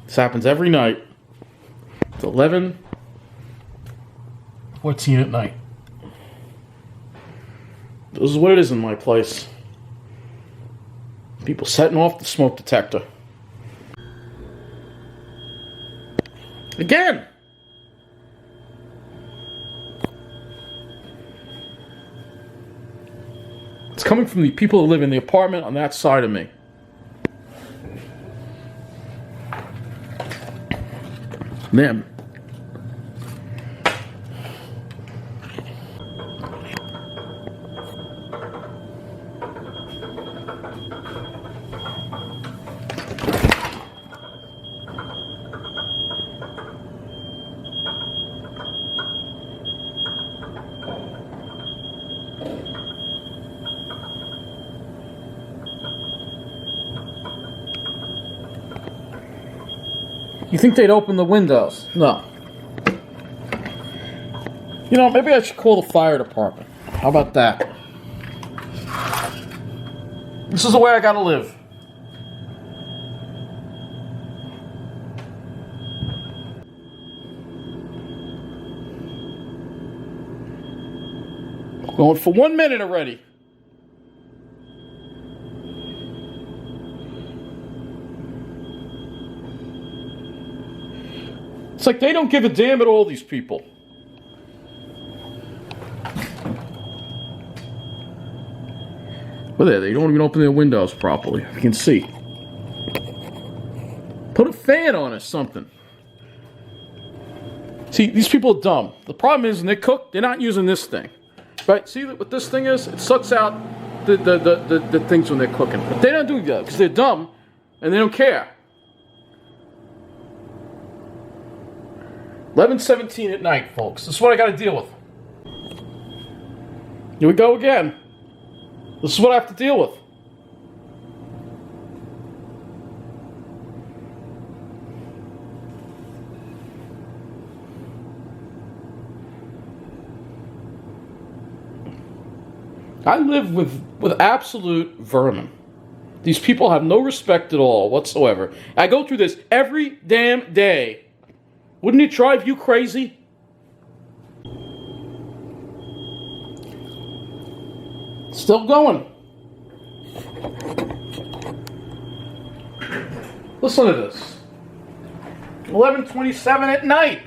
This happens every night. It's 11:14 at night. This is what it is in my place. People setting off the smoke detector. Again! It's coming from the people who live in the apartment on that side of me. Man. You think they'd open the windows? No. You know, maybe I should call the fire department. How about that? This is the way I gotta live. Going for 1 minute already. It's like they don't give a damn at all, these people. Well, there, they don't even open their windows properly. You can see. Put a fan on or something. See, these people are dumb. The problem is when they cook, they're not using this thing. Right? See what this thing is? It sucks out the things when they're cooking. But they don't do that because they're dumb and they don't care. 11:17 at night, folks. This is what I got to deal with. Here we go again. This is what I have to deal with. I live with absolute vermin. These people have no respect at all whatsoever. I go through this every damn day. Wouldn't it drive you crazy? Still going. Listen to this. 11:27 at night.